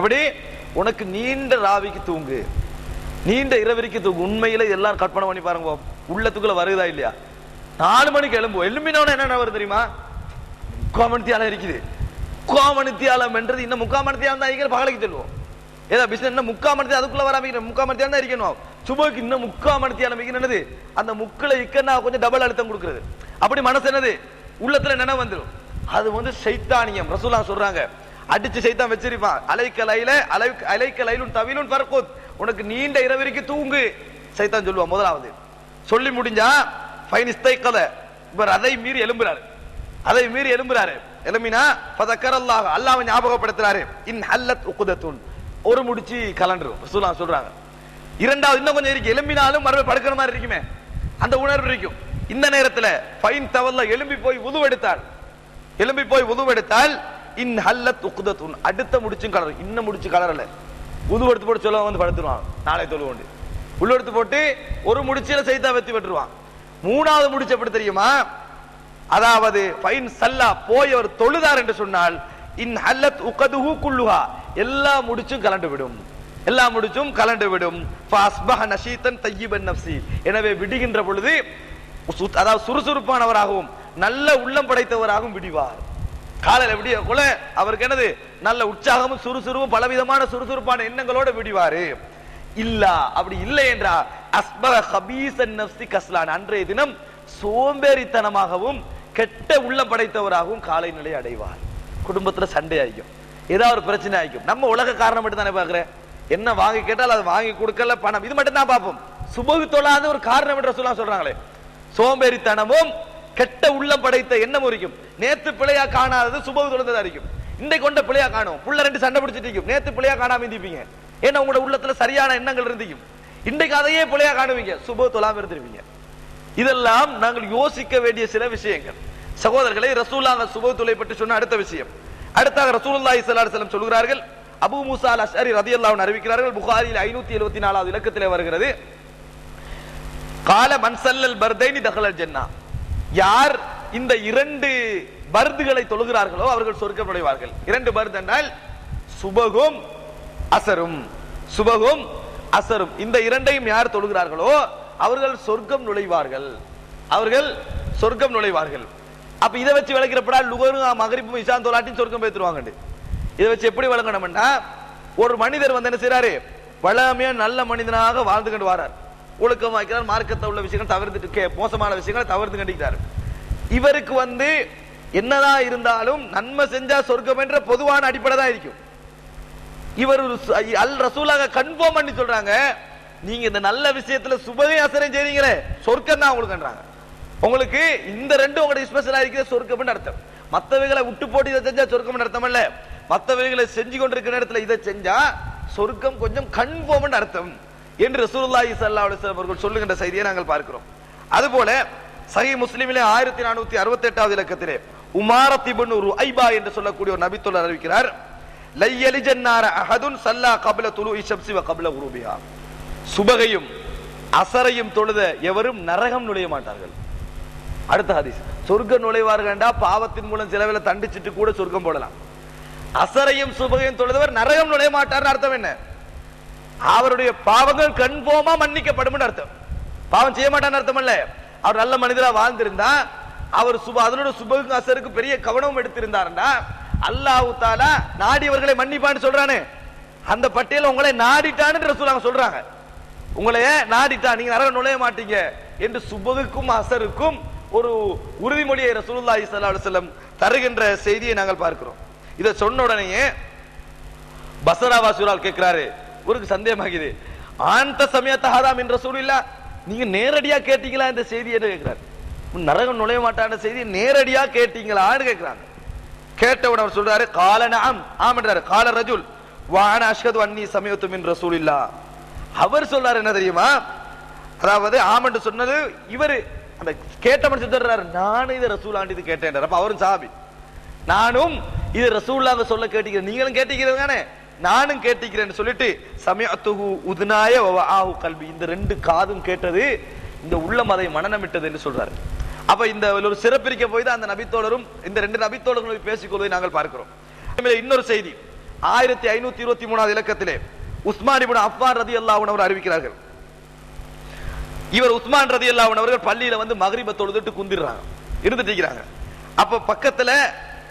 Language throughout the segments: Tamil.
எப்படி உனக்கு நீண்ட ராவிக்கு தூங்கு, நீண்ட இரவிற்கு தூங்கு. உண்மையில எல்லாரும் கற்பனை பண்ணி பாருங்க, உள்ளத்துக்குள்ள வருதா இல்லையா? 4 மணிக்கு எழும்புவோம். எழும்பினவன என்ன வருது தெரியுமா? 3/4 மணித்தியாலம் இருக்குது. 3/4 மணித்தியாலம் என்றது இன்னும் 3/4 மணித்தியாலம் தான் இருக்கிற. பகலைக்கு சொல்லுவோம் ஏதா பிசினஸ் 3/4 மணித்தியாலம் அதுக்குள்ள வராம 3/4 மணித்தியாலம் தான் இருக்கணும். சுபக்கு இன்னும் 3/4 மணித்தியாலம் என்னது? அந்த முக்களை இக்கன்னா கொஞ்சம் டபுள் அழுத்தம் கொடுக்கிறது. அப்படி மனசு என்னது? உள்ளத்துல நினைவு வந்துடும். அது சைத்தானியம். ரசூலுல்லாஹ் சொல்றாங்க, அடிச்சு சைத்தான் வச்சிருப்பான். அலைக்கலைலும் தவிலும் பர்குத், உனக்கு நீண்ட இரவிற்கு தூங்கு சைத்தான் சொல்லுவான். முதலாவது சொல்லி முடிஞ்சா ஃபைன் இஸ்தைகத, இவர் அதை மீறி எழும்புறாரு. அதை மீறி எழும்புறாரு. எழுமினா ஃபதக்கரல்லாஹ், அல்லாஹ்வை ஞாபகப்படுத்துறாரு. இன் ஹல்லத் உக்தத்துன், ஒரு முடிச்சு கலண்டரும். ரசூலுல்லாஹ் சொல்றாங்க. இரண்டாவது இன்னும் கொஞ்சம் இருக்கு, எழும்பினாலும் மறுபடியும் படுக்கிற மாதிரி இருக்குமே, அந்த உணர்வு இருக்கும். இந்த நேரத்துல ஃபைன் தவல்ல, எழும்பி போய் உதுவெடுத்தால், எழும்பி போய் உதுவெடுத்தால் இன் ஹல்லத் உக்தத்துன், அடுத்த முடிச்சும் கலரும். இன்னும் முடிச்சு கலரல, உதுவெடுத்து போட்டு சொல்ல வந்து படுத்துருவான். நாளை தொழுவோண்டு உள்ளெடுத்து போட்டு ஒரு முடிச்சில சைத்தா வெத்தி பெற்றுருவான். 3வது முடிச்சு எப்படி தெரியுமா? அதாவது ஃபைன் சல்லா, போய் அவர் தொழுதார் என்று சொன்னால் இன் ஹல்லத் உக்துஹு குல்லுஹா, எல்லா முடிச்சும் கலண்டு விடும், எல்லா முடிச்சும் கலண்டு விடும். ஃபஸ்பஹ நஷீதன் தய்யிபன் நஃப்ஸி, எனவே விடுகின்ற பொழுது அதாவது சுறுசுறுப்பானவராகவும் நல்ல உள்ளம் படைத்தவராகவும் விடுவார். காலையில விடிய கொல அவருக்கு என்னது? நல்ல உற்சாகமும் சுறுசுறுப்பும் பலவிதமான சுறுசுறுப்பான எண்ணங்களோட விடுவாரு. இல்லா, அப்படி இல்லை என்றா அஸ்பஹ கபீஸன் நஃப்ஸி கஸ்லான், அன்றைய தினம் சோம்பேறித்தனமாகவும் கெட்ட உள்ளம் படைத்தவராகவும் காலை நிலை அடைவார். குடும்பத்துல சண்டை ஆயிக்கும், ஏதாவது ஒரு பிரச்சனை ஆயிக்கும். நம்ம உலக காரணம் மட்டும் தானே பாக்குறேன். என்ன வாங்கி கேட்டால் அது வாங்கி கொடுக்கல, பணம், இது மட்டும் தான் பார்ப்போம். சுபஹு தொழாத ஒரு காரணம் என்று சொல்றாங்களே, சோம்பேறித்தனமும் கெட்ட உள்ளம் படைத்த எண்ணம் இருக்கும். நேத்து பிள்ளையா காணாதது சுபஹு தொழுந்ததா இருக்கும். இன்றைக்கு கொண்ட பிள்ளையா காணும், புள்ள 2 சண்டை பிடிச்சிட்டு இருக்கும். நேத்து பிள்ளையா காணாம இருந்திருப்பீங்க, ஏன்னா உங்களோட உள்ளத்துல சரியான எண்ணங்கள் இருந்திருக்கும். இன்றைக்கு அதையே பிள்ளையா காணுவீங்க, சுபஹு தொழாம இருந்திருப்பீங்க. இதெல்லாம் நாங்கள் யோசிக்க வேண்டிய சில விஷயங்கள். சகோதரர்களை, ரசூலுல்லாஹ் சுபஹு தொழுகை பற்றி சொன்ன அடுத்த விஷயம். அடுத்தாக ரசூலுல்லாஹி ஸல்லல்லாஹு அலைஹி வஸல்லம் சொல்கிறார்கள், அபூ மூஸா அல்-அஷ்அரி ரலியல்லாஹு அன்ஹு அறிவிக்கிறார்கள், புகாரியில் 574வது இலக்கத்திலே வருகிறது, கால மன் ஸல்லல் பர்தைனி தஹலல் ஜன்னah, யார் இந்த 2 பர்துகளை தொழுகிறார்களோ அவர்கள் சொர்க்கம் நுழைவார்கள். 2 பர்து என்றால் சுபகும் அசரும், சுபகும் அசரும், இந்த 2ஐயும் யார் தொழுகிறார்களோ அவர்கள் சொர்க்கம் நுழைவார்கள், அவர்கள் சொர்க்கம் நுழைவார்கள். அப்ப இதை வச்சு விளக்கிறப்படா லுகரும் மகரிப்பும் இஷான் தொலாட்டின் சொர்க்கம் பேத்துருவாங்க. இதை வச்சு எப்படி வழங்கணும்னா, ஒரு மனிதர் என்ன செய்யறாரு? வளமையா நல்ல மனிதனாக வாழ்ந்து கொண்டு வரார், ஒழுக்கம் வைக்கிறார், மார்க்கத்தை உள்ள விஷயங்கள் தவிர்த்துட்டு மோசமான விஷயங்களை தவிர்த்து கண்டிக்கிறார். இவருக்கு என்னதான் இருந்தாலும் நன்மை செஞ்சா சொர்க்கம் என்ற பொதுவான அடிப்படை தான் இருக்கும். இவர் அல் ரசூலாக கன்ஃபார்ம் பண்ணி சொல்றாங்க, நீங்க இந்த நல்ல விஷயத்துல சுபகை அசரம் செய்றீங்களே சொர்க்கம் தான் உங்களுக்குன்றாங்க. உங்களுக்கு இந்த 2 உங்களுடைய ஸ்பெஷலா இருக்கிற சொர்க்கம்னு அர்த்தம். மற்றவைகளை விட்டு போட்டு இதை செஞ்சா சொர்க்கம் அர்த்தம் அல்ல, மற்றவைகளை செஞ்சு கொண்டிருக்கிற இடத்துல இதை செஞ்சா சொர்க்கம் கொஞ்சம் கன்ஃபார்ம் அர்த்தம் என்று ரசூலுல்லாஹி ஸல்லல்லாஹு அலைஹி வஸல்லம் அவர்கள் சொல்லுகின்ற செய்தியை நாங்கள் பார்க்கிறோம். அதுபோல சஹீஹ் முஸ்லிமிலே 1468வது இலக்கத்திலே உமாரத் இப்னு ருஐபா என்று சொல்லக்கூடிய ஒரு நபித்தோழர் அறிவிக்கிறார், லையலிஜன்னார அஹதுன் ஸல்லா கப்ல துலூஇ ஷம்ஸி வ கப்ல குரூபிஹா, சுபகையும் அசரையும் தொழுத எவரும் நரகம் நுழைய மாட்டார்கள். அடுத்த ஹதீஸ், சொர்க்கம் நுழைவார்கள்டா பாவத்தின் மூலம் சிலவேளை தண்டிச்சிட்டு கூட சொர்க்கம் போடலாம். அசரையும் சுபகையும் தொழுதவர் நரகம் நுழைய மாட்டார்னு அர்த்தம் என்ன? அவருடைய பாவங்கள் கன்ஃபார்மா மன்னிக்கப்படும் அர்த்தம். பாவம் செய்ய மாட்டான்னு அர்த்தம் அல்ல. அவர் நல்ல மனிதரா வாழ்ந்திருந்தா, அவர் அதனோட சுபகு அசருக்கு பெரிய கவனம் எடுத்திருந்தாருன்னா அல்லாஹ் தஆலா நாடியவர்களை மன்னிப்பான்னு சொல்றானே, அந்த பட்டியல உங்களை நாடிட்டான்னு ரசூலுல்லாஹ் சொல்றாங்க. உங்களை நாடிட்டா நீங்க நரகம் நுழைய மாட்டீங்க என்று சுபகுக்கும் அசருக்கும் ஒரு உறுதிமொழியை ரசூலுல்லாஹி ஸல்லல்லாஹு அலைஹி வஸல்லம் தருகின்ற செய்தியை நாங்கள் பார்க்கிறோம். இதை சொன்ன உடனே பஸராவாசிரால் கேட்கிறாரு, ஒரு சந்தேகமாகுது, ஆந்த சமயத்த ஹராம் என்ற ரசூலுல்லாஹ், நீங்க நேரடியா கேட்டீங்களா இந்த செய்தி என்று கேட்கிறார். நரகம் நுழைய மாட்டான செய்தி நேரடியா கேட்டீங்களான்னு கேட்கிறாங்க. கேட்டவுடன் அவர் சொல்றாரு, கால நஅம், ஆம் என்றாரு. கால ரஜுல் வான அஷ்ஹது அன்னி சமயத்து மின் ரசூலில்லாஹ், அவர் சொல்றாரு என்ன தெரியுமா? அதாவது ஆம் என்று சொன்னது இவரு, அந்த கேட்ட மனுஷன் சொல்றாரு, நானும் இதை ரசூலாண்டி இது கேட்டேன். அப்ப அவரும் சாபி, நானும் இது ரசூலுல்லாஹ் சொல்ல கேட்டீங்க, நீங்களும் கேட்டீங்க தானே, நானும் கேட்டீக்கிறேன்னு சொல்லிட்டு சமயத்துஹு உதுனாய வஆஹு கல்பி, இந்த 2 காதும் கேட்டது, இந்த உள்ளம் அதை மனநமிட்டது என்று சொல்றாரு. அப்ப இந்த ஒரு சிறப்பிரிக்க போய் தான் அந்த நபித்தோழரும் இந்த 2 நபித்தோழர்களும் பேசிக்கொள்வதை நாங்கள் பார்க்கிறோம். இன்னொரு செய்தி, 1523 இலக்கத்திலே உஸ்மான் இப்னு அஃபான் ரலியல்லாஹு அன்ஹு அறிவிக்கிறார்கள். இவர் உஸ்மான் ரலியல்லாஹு அன்ஹு அவர்கள் பள்ளியில வந்து மக்ரிப தொழுதுட்டு குந்திடுறாங்க, இருந்துட்டு இருக்கிறாங்க. அப்ப பக்கத்துல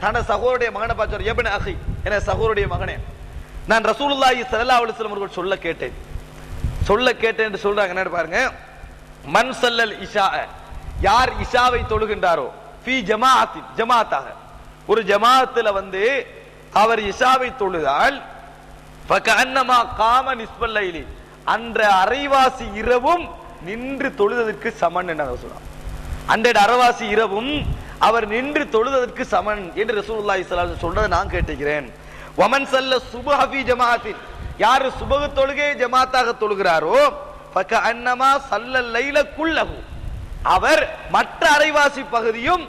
தன சகோதரருடைய மகனை பார்த்தார். இப்னு அஹி, என சகோதரருடைய மகனே, நான் ரசூலுல்லாஹி ஸல்லல்லாஹு அலைஹி வஸல்லம் அவர்கள் சொல்ல கேட்டேன் என்று சொல்றாங்க. என்ன பாருங்க, மன் ஸல்லல் இஷா, யார் இஷாவை தொழுகின்றாரோ, ஃபீ ஜமாஅத்தின், ஜமாஅத்தாக ஒரு ஜமாஅத்துல வந்து அவர் இஷாவை தொழுதால், ஃபகஅன்னமா காம நிஸ்பல் லைலி, அன்ற அரைவாசி இரவும் நின்று தொழுதற்கு சமன் என்று சொல்றாங்க. அன்றைய அரைவாசி இரவும் அவர் நின்று தொழுதற்கு சமன் என்று ரசூலுல்லாஹி ஸல்லல்லாஹு அலைஹி வஸல்லம் சொல்றதை நான் கேட்டுக்கிறேன். வமன் ஸல்ல சுப்ஹ ஃபீ ஜமாஅத்தின், யார் சுபஹ் தொழுகை ஜமாத்தாக தொழுகிறாரோ, ஃபகஅன்னமா ஸல்லல் லைல குல்லஹு, அவர் மற்ற அரைவாசி பகுதியும்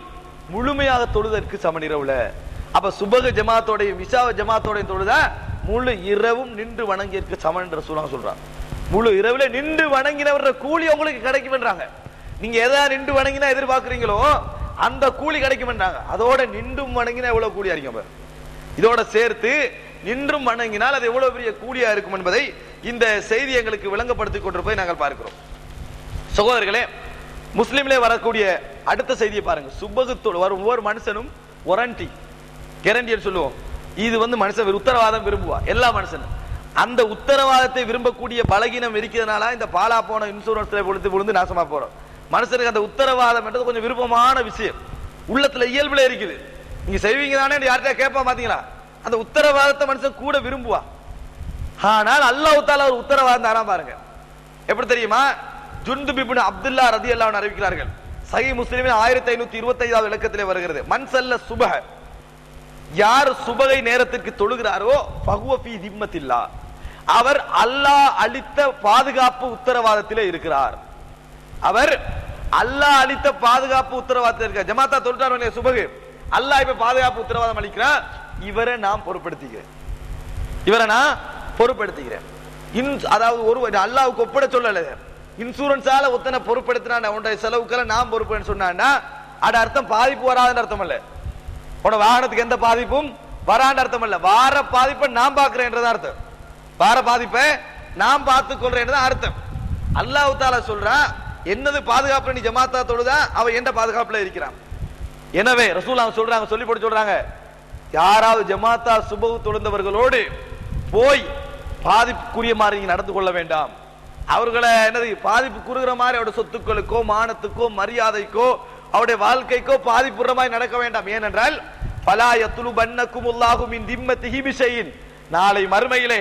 முழுமையாக தொழுதற்கு சமன் இரவுல. அப்ப சுபஹ் ஜமாத்தோடையும் இஷா ஜமாத்தோடையும் தொழுதா முழு இரவும் நின்று வணங்கியதற்கு சமன் என்று சொல்றாங்க. முழு இரவுல நின்று வணங்கினவர கூலி உங்களுக்கு கிடைக்கும் என்றாங்க. நீங்க எதா நின்று வணங்கினா எதிர்பார்க்கிறீங்களோ அந்த கூலி கிடைக்கும் என்றாங்க. அதோட நின்றும் வணங்கினா எவ்வளவு கூலியா இருக்கும், இதோட சேர்த்து நின்றும் வணங்கினால் அது எவ்வளவு பெரிய கூலியா இருக்கும் என்பதை இந்த செய்தி எங்களுக்கு விளங்கப்படுத்திக் கொண்டிருப்பதை நாங்கள் பார்க்கிறோம். சகோதரர்களே, முஸ்லிம்லே வரக்கூடிய அடுத்த செய்தியை பாருங்க. சுபகுத்தோடு வரும் ஒவ்வொரு மனுஷனும் ஒரண்டி கேரண்டி சொல்லுவோம். இது வந்து மனுஷன் உத்தரவாதம் விரும்புவா, எல்லா மனுஷனும். அந்த உத்தரவாதத்தை விரும்பக்கூடிய பலகீனம் இருக்கிறதுனால இந்த பாலா போன இன்சூரன்ஸ்ல விழுந்து நாசமா போறோம். மனுஷனுக்கு அந்த உத்தரவாதம் என்றது கொஞ்சம் விருப்பமான விஷயம், உள்ளத்துல இயல்புல இருக்குது. நீங்க செய்வீங்க தானே யார்கிட்ட கேட்பா பாத்தீங்களா, அந்த உத்தரவாதத்தை மனுஷன் கூட விரும்புவா. ஆனால் அல்லாஹ் தஆலா ஒரு உத்தரவாதம் தரா பாருங்க. எப்படி தெரியுமா, ஜுந்துப் இப்னு அப்துல்லா ரலியல்லாஹு அன்ஹு அறிவிக்கிறார்கள். சஹீஹ் முஸ்லிமின் 1525வது இலக்கத்திலே வருகிறது. மன் ஸல்ல சுபஹ, யார் சுபகை நேரத்திற்கு தொழுகிறாரோ, ஃபஹுவ ஃபீ திம்மத்தில்லாஹ், அவர் அல்லாஹ் அளித்த பாதுகாப்பு உத்தரவாதத்திலே இருக்கிறார். அவர் அல்லாஹ் அளித்த பாதுகாப்பு உத்தரவாதத்தில் இருக்கார். ஜமாத்தா தொழுறார் சுபகு, அல்லாஹ் இப்ப பாதுகாப்பு உத்தரவாதம் அளிக்கிறார். இவரை நான் பொறுப்படுத்துகிறேன். அதாவது ஒரு அல்லாஹ்வுக்கு ஒப்பட சொல்லல, இன்சூரன்ஸால ஒத்தனை பொறுப்படுத்தினா உன்னுடைய செலவுக்கெல்லாம் நான் பொறுப்புன்னு சொன்னா அது அர்த்தம் பாதிப்பு வராதுன்னு அர்த்தம் இல்ல. உன வாகனத்துக்கு எந்த பாதிப்பும் வரான்னு அர்த்தம் இல்ல. வார பாதிப்பை நான் பார்க்கிறேன் அர்த்தம். வார பாதிப்பை நான் பார்த்துக் கொள்றேன் அர்த்தம். அல்லாஹ் தஆலா சொல்றான், என்னது பாதுகாப்பு நீ ஜமாத்தா தொழுதா அவன் எந்த பாதுகாப்புல இருக்கிறான். எனவே ரசூலுல்லாஹ் சொல்றாங்க, சொல்லி போட்டு சொல்றாங்க, யாராவது ஜமாத்தா சுபஹ் தொழுந்தவர்களோடு போய் பாதிப்புக்குரிய மாதிரி நீங்க நடந்து கொள்ள வேண்டாம். அவர்களை என்னது பாதிப்பு கூறுகிற மாதிரி அவருடைய சொத்துக்களுக்கோ மானத்துக்கோ மரியாதைக்கோ அவருடைய வாழ்க்கைக்கோ பாதிப்புற மாதிரி நடக்க வேண்டாம். ஏனென்றால் ஃபலா யத்லுபன்னகுமுல்லாஹு மின் திம்மத்திஹி பிஷைஇன், நாளை மறுமையிலே